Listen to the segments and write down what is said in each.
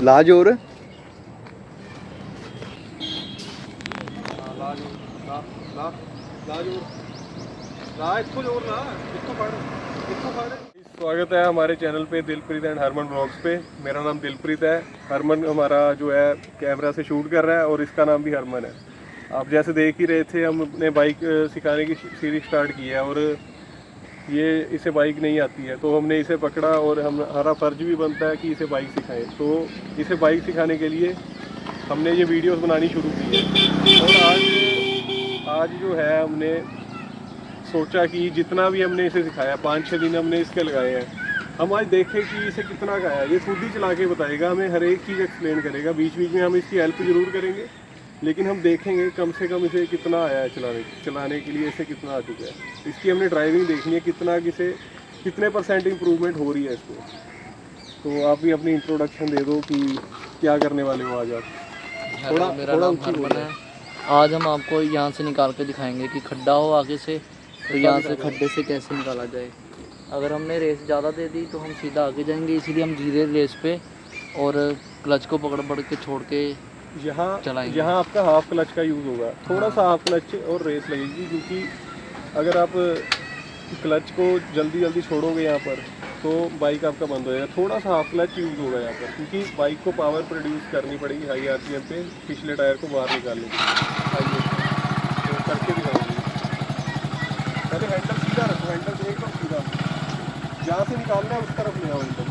ला जोर स्वागत है हमारे चैनल पे दिलप्रीत एंड हरमन ब्लॉग्स पे। मेरा नाम दिलप्रीत है, हरमन हमारा जो है कैमरा से शूट कर रहा है और इसका नाम भी हरमन है। आप जैसे देख ही रहे थे, हम अपने बाइक सिखाने की सीरीज स्टार्ट की है और ये इसे बाइक नहीं आती है, तो हमने इसे पकड़ा और हमारा फ़र्ज भी बनता है कि इसे बाइक सिखाएं। तो इसे बाइक सिखाने के लिए हमने ये वीडियोस बनानी शुरू की है और आज जो है हमने सोचा कि जितना भी हमने इसे सिखाया, 5-6 दिन हमने इसके लगाए हैं, हम आज देखें कि इसे कितना का है। ये खुद ही चला के बताएगा, हमें हर एक चीज़ एक्सप्लेन करेगा। बीच बीच में हम इसकी हेल्प ज़रूर करेंगे, लेकिन हम देखेंगे कम से कम इसे कितना आया है चलाने के लिए, इसे कितना आ चुका है। इसकी हमने ड्राइविंग देखनी है, कितने % इम्प्रूवमेंट हो रही है इसको। तो आप भी अपनी इंट्रोडक्शन दे दो कि क्या करने वाले हो आज आप। मेरा नाम हरमन है। आज हम आपको यहाँ से निकाल के दिखाएंगे कि खड्डा हो आगे से, तो यहाँ से खड्डे से कैसे निकाला जाए। अगर हमने रेस ज़्यादा दे दी तो हम सीधा आगे जाएंगे, इसीलिए हम धीरे रेस पे और क्लच को पकड़ के छोड़ के यहाँ आपका हाफ क्लच का यूज़ होगा। थोड़ा सा हाफ क्लच और रेस लगेगी, क्योंकि अगर आप क्लच को जल्दी छोड़ोगे यहाँ पर तो बाइक आपका बंद हो जाएगा। थोड़ा सा हाफ क्लच यूज़ होगा यहाँ पर, क्योंकि बाइक को पावर प्रोड्यूस करनी पड़ेगी हाई RPM पे पिछले टायर को बाहर निकालने के लिए। आइए तो करके दिखाऊंगी। पहले हैंडल सीधा रखो, हैंडल एकदम सीधा, जहाँ से निकालना है उस तरफ ले आओ एकदम।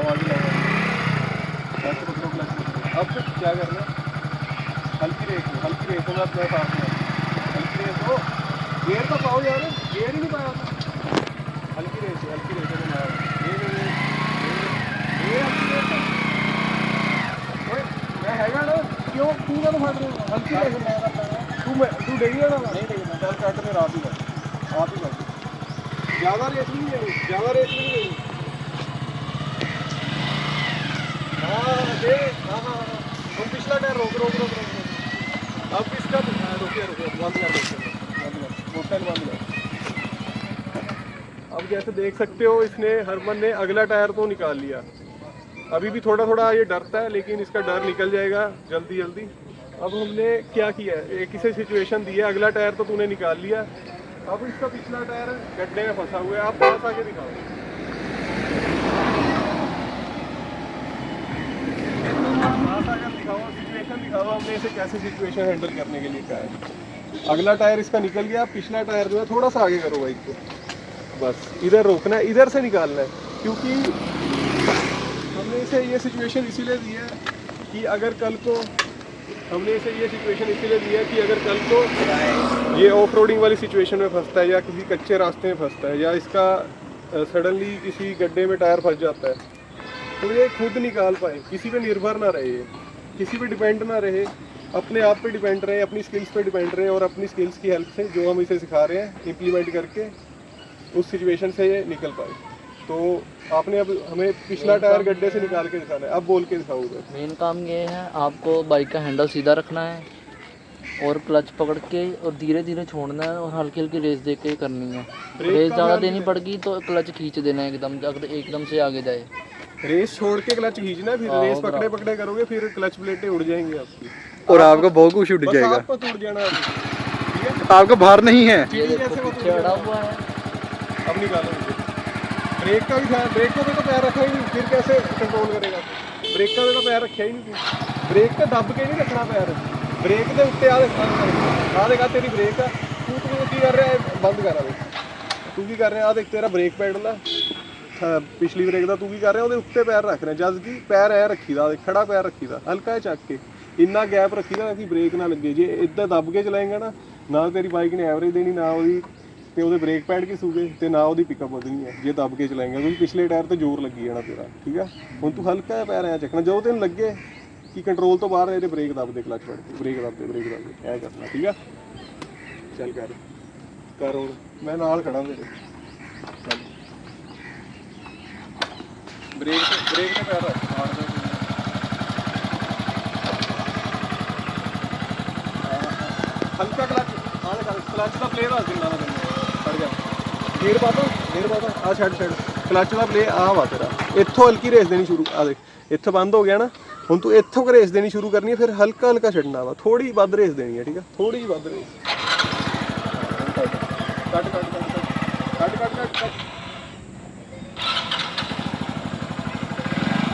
आगे अब क्या करना है, हल्की रेस में अपने साथ में हल्की रेस हो, गेयर तो पाओ यार, गेयर ही नहीं पाया। हल्की रेस मैं हैगा ना, क्यों तू ना फट रहे हो। हल्की रेस तू डेगी ना, नहीं देखना, चल कट में आप ही कर। ज़्यादा रेस नहीं लेनी। हाँ, हम पिछला टायर रोक। अब इसका रुकिए बंद कर। अब जैसे देख सकते हो, हरमन ने अगला टायर तो निकाल लिया। अभी भी थोड़ा ये डरता है, लेकिन इसका डर निकल जाएगा जल्दी। अब हमने क्या किया है, एक इसे सिचुएशन दी है, अगला टायर तो तूने निकाल लिया, अब इसका पिछला टायर गड्ढे में फंसा हुआ है। आप पास आके दिखाओ, सिचुएशन दिखाओ हमने इसे कैसे सिचुएशन हैंडल करने के लिए कहा है। अगला टायर इसका निकल गया, पिछला टायर जो है थोड़ा सा आगे करो बाइक को, बस इधर रोकना है, इधर से निकालना है। क्योंकि हमने इसे ये सिचुएशन इसीलिए दी है कि अगर कल को ये ऑफ रोडिंग वाली सिचुएशन में फंसता है, या किसी कच्चे रास्ते में फंसता है, या इसका सडनली किसी गड्ढे में टायर फंस जाता है, तो ये खुद निकाल पाए, किसी पे निर्भर ना रहे, किसी पे डिपेंड ना रहे, अपने आप पे डिपेंड रहे, अपनी स्किल्स पे डिपेंड रहे, और अपनी स्किल्स की हेल्प से जो हम इसे सिखा रहे हैं इम्प्लीमेंट करके उस सिचुएशन से ये निकल पाए। तो आपने अब हमें पिछला टायर गड्ढे से निकाल के दिखाना है, अब बोल के दिखाओ। मेन काम ये है, आपको बाइक का हैंडल सीधा रखना है और क्लच पकड़ के और धीरे छोड़ना है, और हल्की रेस दे के करनी है। रेस ज़्यादा देनी पड़ेगी तो क्लच खींच देना है एकदम से आगे जाए। रेस छोड़ के क्लच खींचना, फिर रेस पकड़े करोगे, फिर क्लच प्लेटें उड़ जाएंगी आपकी, और आपका बहुत कुछ उड़ जाएगा। आपको टूट जाना, आपका भार नहीं है। हुआ है। अब निकालो। ब्रेक का भी ध्यान, ब्रेक को तो पैर रखा ही नहीं, फिर कैसे कंट्रोल करेगा। ब्रेक का तो पैर रखा ही नहीं, ब्रेक पे दब के नहीं रखना पैर, ब्रेक के उत्ते आ देखा तेरी ब्रेक है, तू की कर रहा है, बंद कर रहा तू की कर रहा है, देख तेरा ब्रेक पैडल है, पिछली ब्रेक का तू की कर रहा है, ਉਹਦੇ ਉੱਤੇ पैर रख रहे हैं, जद कि पैर ऐ रखी दा, खड़ा पैर रखी दा, हल्का चक के इन्ना गैप रखी दा कि ब्रेक ना लगे। जे इधर दब के चलाएंगा ना तेरी बाइक ने एवरेज देनी, ना ਉਹਦੇ ब्रेक पैड घिसूगे, तो ना ਉਹਦੀ पिकअप ਵਧਣੀ है जे दब के चलाएंगा, क्योंकि पिछले टायर तो जोर लगी जाना तेरा। ठीक है, ਹੁਣ तू हल्का पैर ऐ चकना, जो तेन लगे कि कंट्रोल तो बाहर है, ब्रेक दब दे, क्लच फड़ के ब्रेक दब दे, ऐ करना। ठीक है, चल कर ਹੁਣ मैं नाल खड़ा तेरे, चल ब्रेक पे पैर रख, हल्का क्लच का प्ले दस दिन लाना, फट जा ਗੇਅਰ ਪਾ ਦੋ ਆ ਛੱਡ ਕਲੱਚ ਦਾ ਪਲੇ ਆ ਵਾ ਤੇਰਾ। ਇੱਥੋਂ ਹਲਕੀ ਰੇਸ ਦੇਣੀ ਸ਼ੁਰੂ ਆ ਦੇਖ, ਇੱਥੋਂ ਬੰਦ ਹੋ ਗਿਆ ਨਾ, ਹੁਣ ਤੂੰ ਇੱਥੋਂ ਰੇਸ ਦੇਣੀ ਸ਼ੁਰੂ ਕਰਨੀ ਹੈ, ਫਿਰ ਹਲਕਾ ਹਲਕਾ ਛੱਡਣਾ ਵਾ, ਥੋੜੀ ਵੱਧ ਰੇਸ ਦੇਣੀ ਹੈ, ਠੀਕ ਹੈ, ਥੋੜੀ ਜਿਹੀ ਵੱਧ ਰੇਸ। ਕੱਟ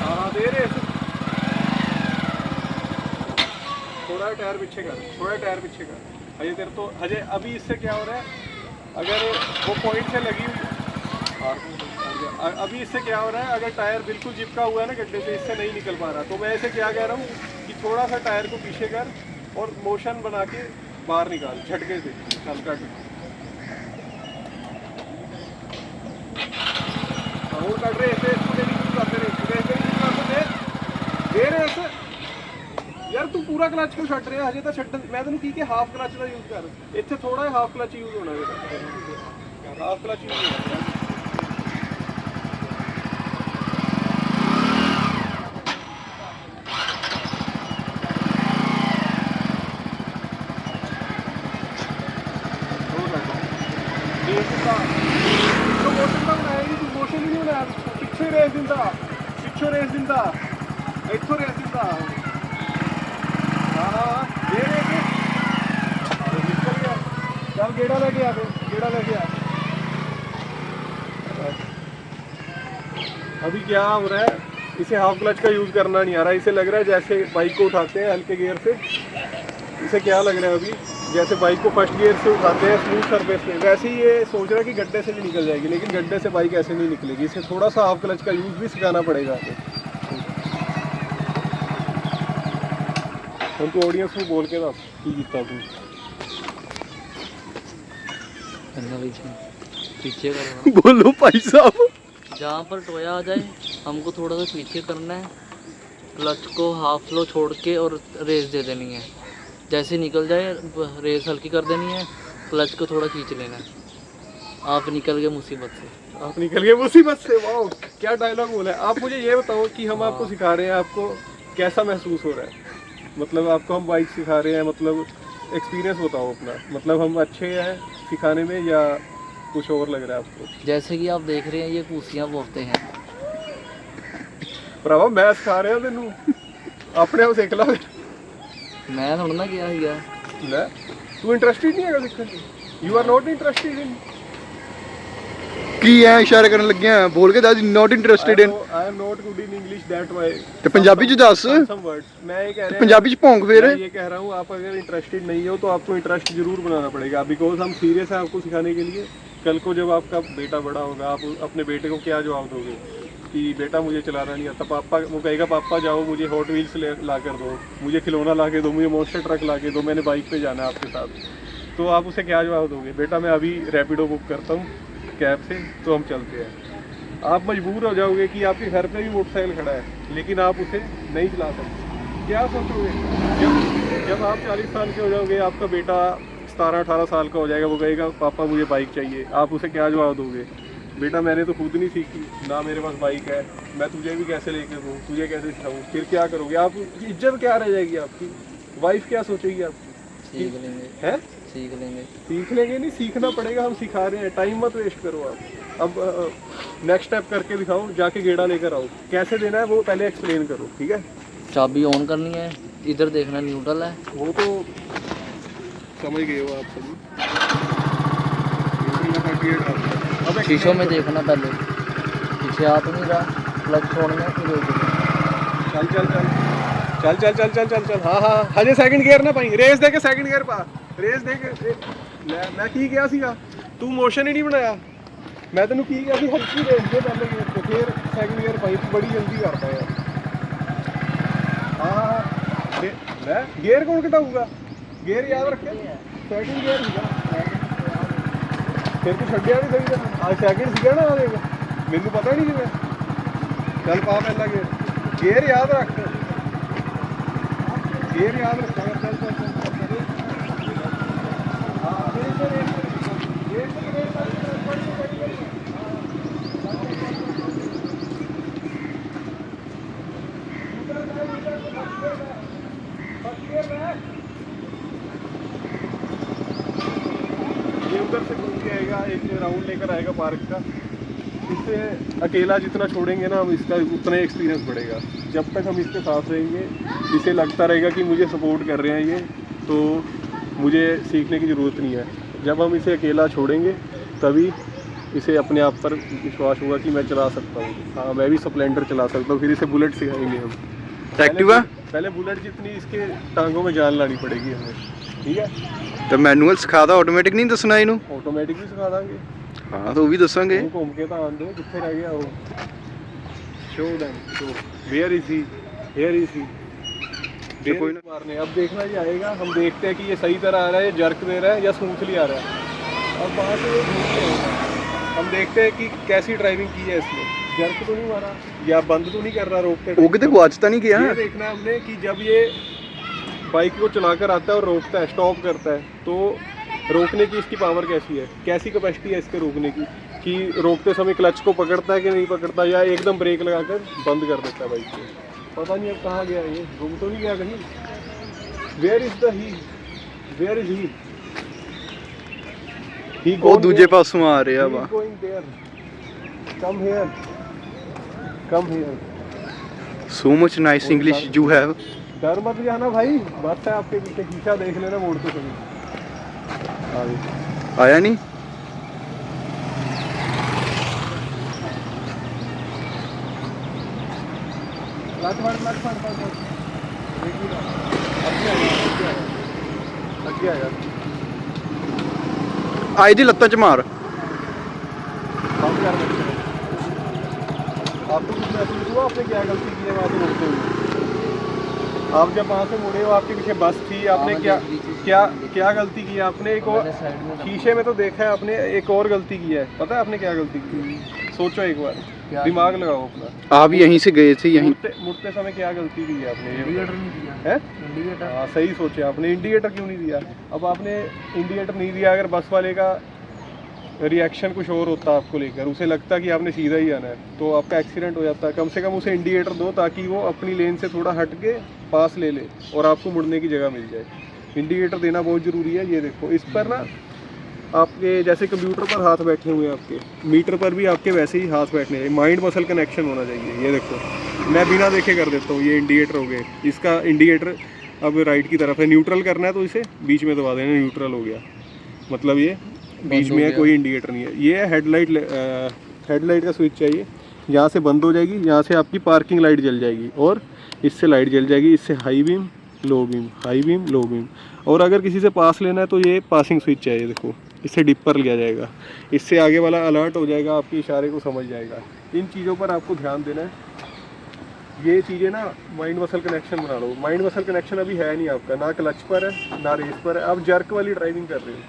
हाँ दे रहे थोड़ा टायर पीछे कर, हजे तेरे तो हजे अभी इससे क्या हो रहा है, अगर वो पॉइंट से लगी हुई, अभी इससे क्या हो रहा है, अगर टायर बिल्कुल चिपका हुआ है ना गड्ढे से, इससे नहीं निकल पा रहा, तो मैं ऐसे क्या कह रहा हूँ कि थोड़ा सा टायर को पीछे कर और मोशन बना के बाहर निकाल झटके से हल्का। और कट रहे ऐसे दे रहे ऐसे यार, तू पूरा क्लच क्यों छट रहा है, हजे तो छट मैं तेन की हाफ क्लच का यूज कर, इतने थोड़ा हाफ क्लच यूज होना है, हाफ क्लच यूज होना। मोशन ही नहीं बनाया, पिछे रेस दिंदा इथों रेस दिंदा। हाँ ये निकल गया, चल गेड़ा लेके आ, गेड़ा लेके आ। अभी क्या हो रहा है, इसे हाफ क्लच का यूज़ करना नहीं आ रहा, इसे लग रहा है जैसे बाइक को उठाते हैं हल्के गियर से, इसे क्या लग रहा है अभी जैसे बाइक को फर्स्ट गियर से उठाते हैं स्मूथ सरफेस पे, वैसे ही ये सोच रहा है कि गड्ढे से भी निकल जाएगी, लेकिन गड्ढे से बाइक ऐसे नहीं निकलेगी, इसे थोड़ा सा हाफ क्लच का यूज़ भी सिखाना पड़ेगा आगे। हम तो ऑडियंस को बोल के दस की कितना तू पीछे करना, बोलो भाई साहब, जहाँ पर टोया आ जाए हमको थोड़ा सा पीछे करना है, क्लच को हाफ फ्लो छोड़ के और रेस दे देनी है, जैसे निकल जाए रेस हल्की कर देनी है, क्लच को थोड़ा खींच लेना है, आप निकल गए मुसीबत से। वाह क्या डायलॉग बोला है। आप मुझे ये बताओ कि हम आपको सिखा रहे हैं, आपको कैसा महसूस हो रहा है, मतलब आपको हम बाइक सिखा रहे हैं, मतलब एक्सपीरियंस बताओ अपना, मतलब हम अच्छे हैं सिखाने में या कुछ और लग रहा है आपको? जैसे कि आप देख रहे हैं ये कूसियाँ बोलते हैं, भरावा मैं सिखा रहा तेनू, अपने आप सीख ला। मैं थोड़ा ना गया ही ले तू इंटरेस्टेड नहीं है सीखने, you are not interested in की है इशारा करन लगे हैं, बोल के दस not interested in. I am not good in English that why, ते पंजाबी च दस, सम वर्ड्स मैं ये कह रहा हूं, पंजाबी च भौंक फिर। मैं ये कह रहा हूँ आप अगर इंटरेस्टेड नहीं हो तो आपको इंटरेस्ट जरूर बनाना पड़ेगा, बिकॉज हम सीरियस हैं आपको सिखाने के लिए। कल को जब आपका बेटा बड़ा होगा, आप अपने बेटे को क्या जवाब दोगे कि बेटा मुझे चलाना नहीं आता, पापा वो कहेगा पापा जाओ मुझे हॉट व्हील्स ला कर दो, मुझे खिलौना ला के दो, मुझे मॉन्स्टर ट्रक ला के दो, मैंने बाइक पे जाना है आपके साथ, तो आप उसे क्या जवाब दोगे? बेटा मैं अभी रैपिडो बुक करता हूँ कैब से, तो हम चलते हैं। आप मजबूर हो जाओगे कि आपके घर पे भी मोटरसाइकिल खड़ा है लेकिन आप उसे नहीं चला सकते, क्या सोचोगे? जब आप 40 साल के हो जाओगे, आपका बेटा 17-18 साल का हो जाएगा, वो कहेगा पापा मुझे बाइक चाहिए, आप उसे क्या जवाब दोगे? बेटा मैंने तो खुद नहीं सीखी ना, मेरे पास बाइक है, मैं तुझे भी कैसे लेके दूँ, तुझे कैसे सिखाऊँ? फिर क्या करोगे आप? इज्जत क्या रह जाएगी आपकी? वाइफ क्या सोचेगी आपकी? सीख लेंगे, हैं? सीख लेंगे नहीं, सीखना पड़ेगा, हम सिखा रहे हैं, टाइम मत वेस्ट करो आप। अब नेक्स्ट स्टेप करके दिखाओ, जाके गेड़ा लेकर आओ, कैसे देना है वो पहले एक्सप्लेन करो, ठीक है? चाबी ऑन करनी है, इधर देखना न्यूट्रल है, वो तो समझ गए हो आप सभी। अब शीशों में देखना पहले, पीछे आ तो नहीं रहा, क्लच छोड़ना है, फिर चल चल चल चल चल चल चल चल चल हाँ हाँ हजे सेकंड गियर ना पाई, रेस दे के सेकंड गियर पा, रेस दे के मैं की गया सीगा, तू मोशन ही नहीं बनाया, मैं तेन की गया हल्की रेस दे पहले गियर पे, फिर सेकंड गियर पाई, तू बड़ी जल्दी करता है यार। हाँ मैं गियर कौन घटाऊंगा, गियर याद रखे, सेकंड गियर सीगा, फिर तू छड्डिया भी सही था, आज सेकंड सीगा ना, आएगा मैनू पता नहीं किवें, चल पा पहला गियर याद रख, गियर याद रखा, चल चल चल उधर से घूम के आएगा, एक राउंड लेकर आएगा पार्क का। इससे अकेला जितना छोड़ेंगे ना हम, इसका उतना ही एक्सपीरियंस बढ़ेगा। जब तक हम इसके साथ रहेंगे, इसे लगता रहेगा कि मुझे सपोर्ट कर रहे हैं ये, तो मुझे सीखने की ज़रूरत नहीं है। जब हम इसे अकेला छोड़ेंगे तभी इसे अपने आप पर विश्वास होगा कि मैं चला सकता हूँ। हाँ, मैं भी स्प्लेंडर चला सकता हूँ। फिर इसे बुलेट सिखाएंगे हम। एक्टिवा पहले बुलेट जितनी इसके टांगों में जान लानी पड़ेगी हमें, ठीक है। तो मैनुअल सिखादा, ऑटोमेटिक नहीं दसना इनू? ऑटोमेटिक भी सिखा देंगे। हाँ तो वो भी दसांगे। घूम के तो आंदे कितने रह गया वो। Show them, show where is he, here is he. कोई ना मारने, अब देखना ये आएगा, हम देखते हैं कि ये सही तरह आ रहा है, जर्क दे रहा है या स्मूथली आ रहा है। अब वहाँ से हम देखते हैं कि कैसी ड्राइविंग की है इसने, जर्क तो नहीं मारा या बंद तो नहीं कर रहा रोकते। वो कितने गुआचता नहीं किया। ये देखना है हमने कि जब ये बाइक को चलाकर आता है और रोकता है, स्टॉप करता है, तो रोकने की इसकी पावर कैसी है, कैसी कैपेसिटी है इसके रोकने की, कि रोकते समय क्लच को पकड़ता है कि नहीं पकड़ता, या एकदम ब्रेक लगाकर बंद कर देता है बाइक को। पता नहीं अब कहाँ गया ये, घूम तो नहीं गया कहीं। Where is the he, where is he? वो दूजे पासों आ रहे हैं। Come here, come here. So much nice English you have. डर मत जाना भाई, बस है आपके पीछे, शीशा देख लेना मोड़ते समय। आया नहीं? आई दी लत्ता च मार। आपको कुछ महसूस हुआ आपने क्या गलती की है वहाँ से मुड़ते हुए? आप जब वहाँ से मुड़े हो, आपके पीछे बस थी, आपने क्या क्या क्या गलती की है आपने? एक और शीशे में तो देखा है आपने, एक और गलती की है। पता है आपने क्या गलती की? सोचो एक बार, दिमाग लगाओ अपना। आप यहीं से गए थे, यहीं मुड़ते समय क्या गलती की है आपने? इंडिकेटर नहीं दिया है? इंडिकेटर। हाँ सही सोचे आपने, इंडिकेटर क्यों नहीं दिया? अब आपने इंडिकेटर नहीं दिया, अगर बस वाले का रिएक्शन कुछ और होता आपको लेकर, उसे लगता कि आपने सीधा ही आना है, तो आपका एक्सीडेंट हो जाता है। कम से कम उसे इंडिकेटर दो ताकि वो अपनी लेन से थोड़ा हट के पास ले ले और आपको मुड़ने की जगह मिल जाए। इंडिकेटर देना बहुत ज़रूरी है। ये देखो, इस पर ना आपके जैसे कंप्यूटर पर हाथ बैठे हुए हैं, आपके मीटर पर भी आपके वैसे ही हाथ बैठने चाहिए, माइंड मसल कनेक्शन होना चाहिए। ये देखो, मैं बिना देखे कर देता हूँ। ये इंडिकेटर हो गए, इसका इंडिकेटर अब राइट की तरफ है, न्यूट्रल करना है तो इसे बीच में दबा देना, न्यूट्रल हो गया, मतलब ये बीच में है, कोई इंडिकेटर नहीं है। ये है हेडलाइट का स्विच चाहिए, यहाँ से बंद हो जाएगी, यहाँ से आपकी पार्किंग लाइट जल जाएगी और इससे लाइट जल जाएगी। इससे high beam, low beam, high beam, low beam. और अगर किसी से पास लेना है तो ये पासिंग स्विच चाहिए, देखो इससे डिपर लिया जाएगा, इससे आगे वाला अलर्ट हो जाएगा, आपके इशारे को समझ जाएगा। इन चीज़ों पर आपको ध्यान देना है। ये चीज़ें ना माइंड मसल कनेक्शन बना लो। माइंड मसल कनेक्शन अभी है नहीं आपका, ना क्लच पर है ना रेस पर है। आप जर्क वाली ड्राइविंग कर रहे हो,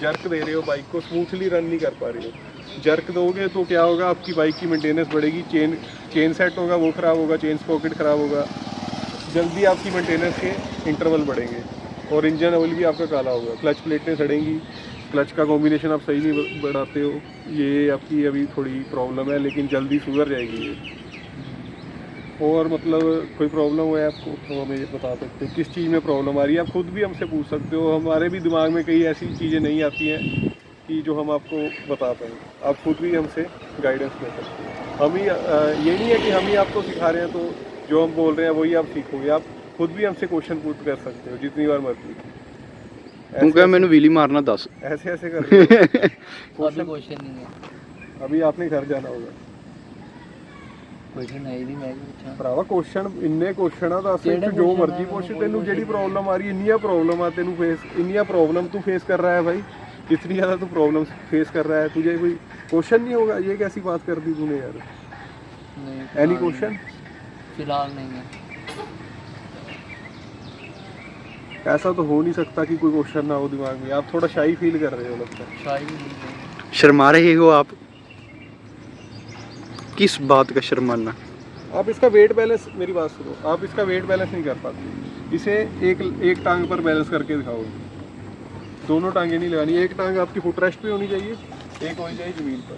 जर्क दे रहे हो, बाइक को स्मूथली रन नहीं कर पा रहे हो। जर्क दोगे तो क्या होगा, आपकी बाइक की मेंटेनेंस बढ़ेगी, चेन सेट होगा वो ख़राब होगा, चेन स्पॉकेट ख़राब होगा, जल्दी आपकी मेंटेनेंस के इंटरवल बढ़ेंगे और इंजन ऑयल भी आपका काला होगा, क्लच प्लेटें सड़ेंगी, क्लच का कॉम्बिनेशन आप सही नहीं बढ़ाते हो। ये आपकी अभी थोड़ी प्रॉब्लम है, लेकिन जल्दी सुधर जाएगी ये। और मतलब कोई प्रॉब्लम है आपको तो हमें बता सकते हो, किस चीज़ में प्रॉब्लम आ रही है, आप खुद भी हमसे पूछ सकते हो। हमारे भी दिमाग में कई ऐसी चीज़ें नहीं आती हैं कि जो हम आपको बता पाएँ, आप खुद भी हमसे गाइडेंस ले सकते हो। हम ही ये नहीं है कि हम ही आपको सिखा रहे हैं तो जो हम बोल रहे हैं वही आप सीखोगे, आप खुद भी हमसे क्वेश्चन पुट कर सकते हो जितनी बार मर्जी। तू क्या मैंने व्हीली मारना 10 ऐसे ऐसे कर रहे हो। अभी क्वेश्चन नहीं है, अभी आपने घर जाना होगा। क्वेश्चन है ही नहीं, मैं भी पूछा ਭਰਾਵਾ ਕੁਐਸਚਨ ਇੰਨੇ ਕੁਐਸਚਨ ਆ ਦੱਸ ਤੂੰ ਜੋ ਮਰਜ਼ੀ ਪੁੱਛ, ਤੈਨੂੰ ਜਿਹੜੀ ਪ੍ਰੋਬਲਮ ਆ ਰਹੀ ਹੈ, ਇੰਨੀਆਂ ਪ੍ਰੋਬਲਮ ਆ ਤੈਨੂੰ ਫੇਸ, ਇੰਨੀਆਂ ਪ੍ਰॉब्लम तू फेस कर रहा है भाई, इतनी ज़्यादा तू प्रॉब्लम फेस कर रहा है, तुझे कोई क्वेश्चन नहीं होगा? ये कैसी बात कर दी तूने यार? नहीं, एनी क्वेश्चन फिलहाल नहीं है। ऐसा तो हो नहीं सकता कि कोई क्वेश्चन ना हो दिमाग में। आप थोड़ा शाई फील कर रहे हो लगता है। शायद नहीं है। शर्मा रहे हो आप? किस बात का शर्माना? आप इसका वेट बैलेंस, मेरी बात सुनो, आप इसका वेट बैलेंस नहीं कर पाते। इसे एक टांग पर बैलेंस करके दिखाओ, दोनों टांगें नहीं लगानी, एक टांग आपकी फुट रेस्ट पे होनी चाहिए, एक होनी चाहिए ज़मीन पर।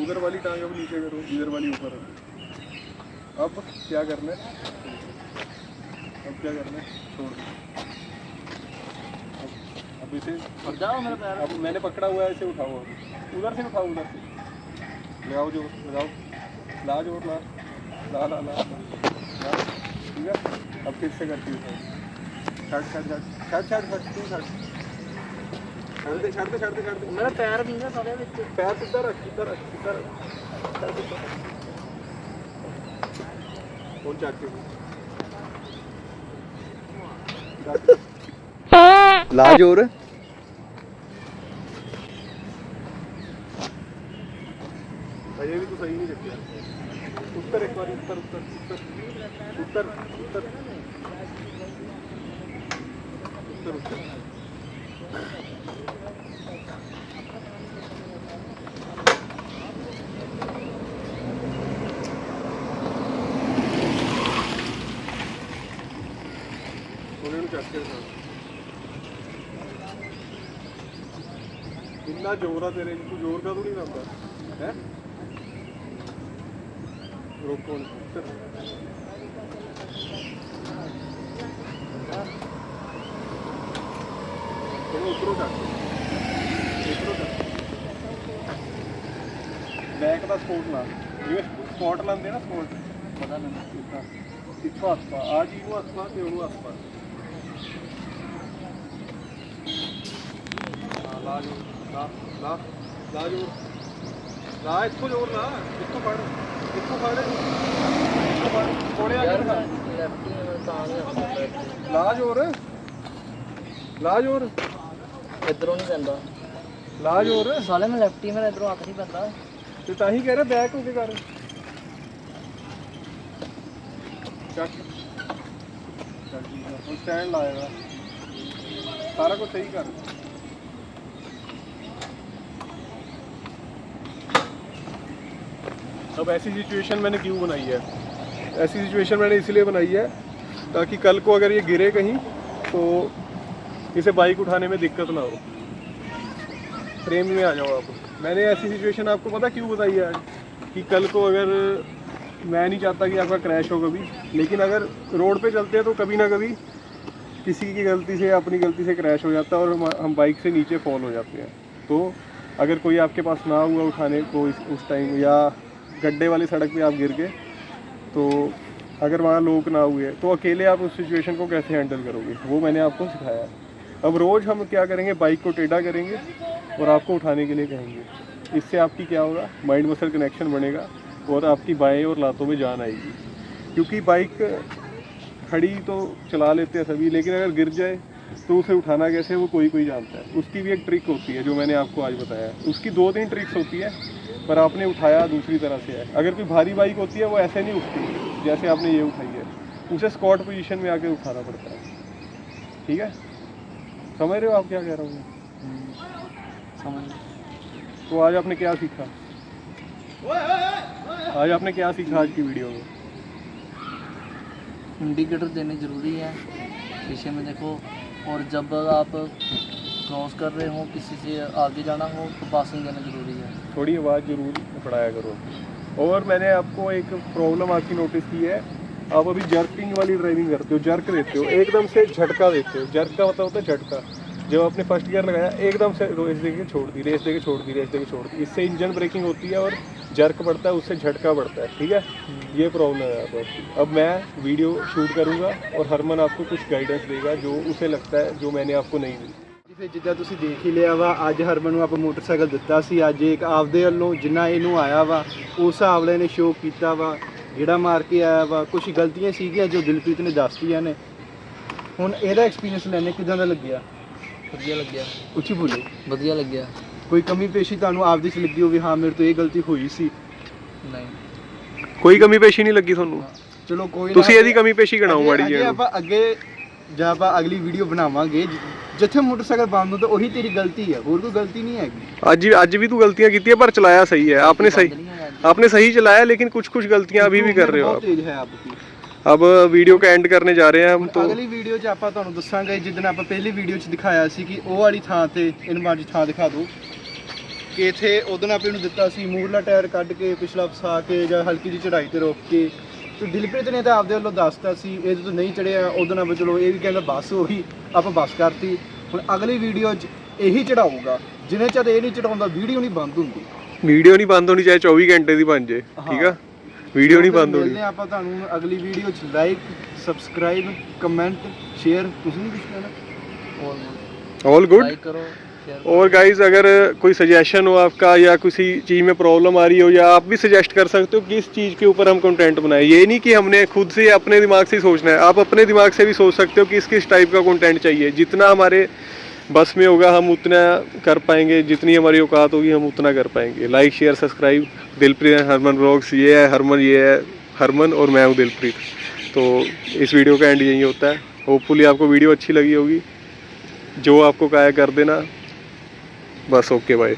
उधर वाली टांग अब नीचे करो, इधर वाली ऊपर रखो। अब क्या करना है, अब क्या करना है, छोड़ दो। अब इसे जाओ मेरा पैर। अब मैंने पकड़ा हुआ है, इसे उठाओ, अब उधर से उठाओ, उधर से लगाओ जोर, लगाओ, ला जोर, ला ला ला ला, ठीक है। अब फिर से करती हूँ, छट छट छट छट छट छट तू छट, छड़ दे छड़ दे छड़ दे छड़ दे। मेरा पैर नहीं है सारे विच। पैर सीधा रख, सीधा रख, सीधा रख, और चक ला जोर। अजय भी तो सही नहीं चकिया। उत्तर एक बार, उत्तर उत्तर उत्तर उत्तर उत्तर उत्तर उत्तर। उन्हें चक के इतना जोर है तेरे, तू जोर का तो नहीं लाता है। रोको उत्तर, उतरो चक, उतरो चक। बैक का स्पोर्ट ला, जिवें स्पॉट लाते ना, स्पॉट पता नहीं। इतों हथ पा, आ चीज़ को हथ पा ते ओनू हथ पा। ला जोर, ला ला ला जोर, ला इतों जोर, ला इतों फड़, इतों फड़, इतों फड़, थोड़े आगे रखा, लेफ्ट में ਤਾਂ ਨਹੀਂ ਆਉਂਦਾ। ला जोर, ला जोर, ਇਧਰੋਂ ਨਹੀਂ ਪੈਂਦਾ ला जोर। ਸਾਲੇ ਮੈਂ ਲੈਫਟੀ, ਮੇਰਾ ਇਧਰੋਂ ਹੱਥ ਨਹੀਂ ਪੈਂਦਾ। ਤੇ ਤਾਂ ਹੀ ਕਹਿ ਰਿਹਾ ਬੈਕ ਹੋ ਕੇ ਕਰ, ਚੱਕ ਚੱਲ ਠੀਕ ਹੈ। ਹੁਣ ਸਟੈਂਡ ਲਾਏਗਾ, ਸਾਰਾ ਕੁਝ सही कर। अब ऐसी सिचुएशन मैंने क्यों बनाई है, ऐसी सिचुएशन मैंने इसलिए बनाई है ताकि कल को अगर ये गिरे कहीं तो इसे बाइक उठाने में दिक्कत ना हो। फ्रेम में आ जाओ आप। मैंने ऐसी सिचुएशन आपको पता क्यों बताई है आज, कि कल को अगर, मैं नहीं चाहता कि आपका क्रैश हो कभी, लेकिन अगर रोड पे चलते हैं तो कभी ना कभी किसी की गलती से, अपनी गलती से क्रैश हो जाता है और हम बाइक से नीचे फॉल हो जाते हैं। तो अगर कोई आपके पास ना हुआ उठाने को उस टाइम, या गड्ढे वाली सड़क पे आप गिर गए, तो अगर वहाँ लोग ना हुए तो अकेले आप उस सिचुएशन को कैसे हैंडल करोगे, वो मैंने आपको सिखाया है। अब रोज़ हम क्या करेंगे, बाइक को टेढ़ा करेंगे और आपको उठाने के लिए कहेंगे। इससे आपकी क्या होगा, माइंड मसल कनेक्शन बनेगा और आपकी बाएं और लातों में जान आएगी। क्योंकि बाइक खड़ी तो चला लेते हैं सभी, लेकिन अगर गिर जाए तो उसे उठाना कैसे, वो कोई कोई जानता है। उसकी भी एक ट्रिक होती है जो मैंने आपको आज बताया है। उसकी 2-3 ट्रिक्स होती है, पर आपने उठाया दूसरी तरह से है। अगर कोई भारी बाइक होती है वो ऐसे नहीं उठती जैसे आपने ये उठाई है, उसे स्क्वाट पोजीशन में आके उठाना पड़ता है। ठीक है, समझ रहे हो आप क्या कह रहा हूँ मैं? समझ। तो आज आपने क्या सीखा, आज आपने क्या सीखा आज की वीडियो में? इंडिकेटर देने ज़रूरी है, शीशे में देखो। और जब आप क्रॉस कर रहे हो, किसी से आगे जाना हो, तो पासिंग देना ज़रूरी है। थोड़ी आवाज़ जरूर बढ़ाया करो। और मैंने आपको एक प्रॉब्लम आपकी नोटिस की है, आप अभी जर्किंग वाली ड्राइविंग करते हो, जर्क देते हो, एकदम से झटका देते हो। जर्क का मतलब होता है झटका। जब आपने फर्स्ट गियर लगाया, एकदम से रेस देके छोड़ दी, रेस देके छोड़ दी, रेस देके छोड़ दी, इससे इंजन ब्रेकिंग होती है और जर्क बढ़ता है, उससे झटका बढ़ता है। ठीक है, ये प्रॉब्लम है आपको। अब मैं वीडियो शूट करूँगा और हरमन आपको कुछ गाइडेंस देगा जो उसे लगता है जो मैंने आपको नहीं दी। ਫਿਰ ਜਿੱਦਾਂ ਤੁਸੀਂ ਦੇਖ ਹੀ ਲਿਆ ਵਾ, ਅੱਜ ਹਰਮਨ ਨੂੰ ਆਪਾਂ ਮੋਟਰਸਾਈਕਲ ਦਿੱਤਾ ਸੀ। ਅੱਜ ਇੱਕ ਆਪਦੇ ਵੱਲੋਂ ਜਿੰਨਾ ਇਹਨੂੰ ਆਇਆ ਵਾ ਉਸ ਹਿਸਾਬ ਨਾਲ ਇਹਨੇ ਸ਼ੋਅ ਕੀਤਾ ਵਾ, ਜਿਹੜਾ ਮਾਰ ਕੇ ਆਇਆ ਵਾ। ਕੁਝ ਗਲਤੀਆਂ ਸੀਗੀਆਂ ਜੋ ਦਿਲਪ੍ਰੀਤ ਨੇ ਦੱਸਤੀਆਂ ਨੇ। ਹੁਣ ਇਹਦਾ ਐਕਸਪੀਰੀਅੰਸ ਲੈਣੇ ਕਿਦਾਂ ਦਾ ਲੱਗਿਆ? ਵਧੀਆ ਲੱਗਿਆ। ਉੱਚੀ ਬੋਲੋ। ਵਧੀਆ ਲੱਗਿਆ। ਕੋਈ ਕਮੀ ਪੇਸ਼ੀ ਤੁਹਾਨੂੰ ਆਪਦੀ 'ਚ ਲੱਗੀ ਹੋਵੇ, ਹਾਂ ਮੇਰੇ ਤੋਂ ਇਹ ਗਲਤੀ ਹੋਈ ਸੀ? ਨਹੀਂ, ਕੋਈ ਕਮੀ ਪੇਸ਼ੀ ਨਹੀਂ ਲੱਗੀ ਤੁਹਾਨੂੰ? ਚਲੋ ਕੋਈ ਤੁਸੀਂ ਇਹਦੀ ਕਮੀ ਪੇਸ਼ੀ ਗਣਾਓ ਮਾੜੀ ਜਿਹੀ। ਜਿਹੀ। ਆਪਾਂ ਅੱਗੇ ਜਾਂ ਆਪਾਂ ਅਗਲੀ ਵੀਡੀਓ ਬਣਾਵਾਂਗੇ ਜਿੱਥੇ ਮੋਟਰਸਾਈਕਲ ਬੰਦ ਹੁੰਦਾ ਉਹੀ ਤੇਰੀ ਗਲਤੀ ਹੈ, ਹੋਰ ਕੋਈ ਗਲਤੀ नहीं हैगी। आज भी तू गलतियां की है पर चलाया सही है, आपने सही चलाया, लेकिन कुछ गलतियां अभी भी कर रहे हो आप। तेज है आपकी। अब वीडियो का एंड करने जा रहे हैं हम। तो ਅਗਲੀ ਵੀਡੀਓ 'ਚ ਆਪਾਂ ਤੁਹਾਨੂੰ ਦੱਸਾਂਗੇ, ਜਿੱਦਣ ਆਪਾਂ ਪਹਿਲੀ ਵੀਡੀਓ 'ਚ ਦਿਖਾਇਆ ਸੀ ਕਿ ਉਹ ਵਾਲੀ ਥਾਂ ਤੇ ਇਹਨੂੰ ਮਾੜੀ ਥਾਂ ਦਿਖਾ ਦਿਓ ਕਿ ਇੱਥੇ ਉਦੋਂ ਆਪਾਂ ਇਹਨੂੰ ਦਿੱਤਾ ਸੀ ਮੂਹਰਲਾ ਟਾਇਰ ਕੱਢ ਕੇ ਪਿਛਲਾ ਫਸਾ ਕੇ ਜਾਂ ਹਲਕੀ ਜਿਹੀ ਚੜਾਈ ਤੇ ਰੋਕ ਕੇ ਤੇ ਦਿਲਪ੍ਰੀਤ ਨੇ ਤਾਂ ਆਪਦੇ ਵੱਲੋਂ ਦੱਸਤਾ ਸੀ, ਇਹ ਜਦੋਂ ਨਹੀਂ ਚੜਿਆ ਉਦੋਂ ਨਾਲ ਚਲੋ ਇਹ ਵੀ ਕਹਿੰਦਾ ਬੱਸ ਹੋ ਗਈ, ਆਪਾਂ ਬੱਸ ਕਰਤੀ। ਹੁਣ ਅਗਲੀ ਵੀਡੀਓ 'ਚ ਇਹੀ ਚੜਾਊਗਾ, ਜਿੰਨੇ ਚਿਰ ਇਹ ਨਹੀਂ ਚੜਾਉਂਦਾ ਵੀਡੀਓ ਨਹੀਂ ਬੰਦ ਹੁੰਦੀ। ਵੀਡੀਓ ਨਹੀਂ ਬੰਦ ਹੋਣੀ ਚਾਹੇ 24 ਘੰਟੇ ਦੀ ਬਣ ਜੇ, ਠੀਕ ਆ, ਵੀਡੀਓ ਨਹੀਂ ਬੰਦ ਹੋਣੀ। ਮਿਲਦੇ ਹਾਂ ਆਪਾਂ ਤੁਹਾਨੂੰ ਅਗਲੀ ਵੀਡੀਓ 'ਚ। ਲਾਈਕ, सब्सक्राइब, कमेंट, शेयर, कुछ नहीं कुछ कहना। All good. लाइक करो, शेयर। और गाइस अगर कोई सजेशन हो आपका या किसी चीज़ में प्रॉब्लम आ रही हो, या आप भी सजेस्ट कर सकते हो किस चीज़ के ऊपर हम कंटेंट बनाएं। ये नहीं कि हमने खुद से अपने दिमाग से ही सोचना है, आप अपने दिमाग से भी सोच सकते हो कि किस टाइप का कंटेंट चाहिए। जितना हमारे बस में होगा हम उतना कर पाएंगे, जितनी हमारी औकात होगी हम उतना कर पाएंगे। Like, share, subscribe. Dilpreet and Harman vlogs, ये है हरमन, ये है हरमन और मैं हूँ दिलप्रीत। तो इस वीडियो का एंड यही होता है। होपफुली आपको वीडियो अच्छी लगी होगी, जो आपको कहा है कर देना। बस ओके बाय।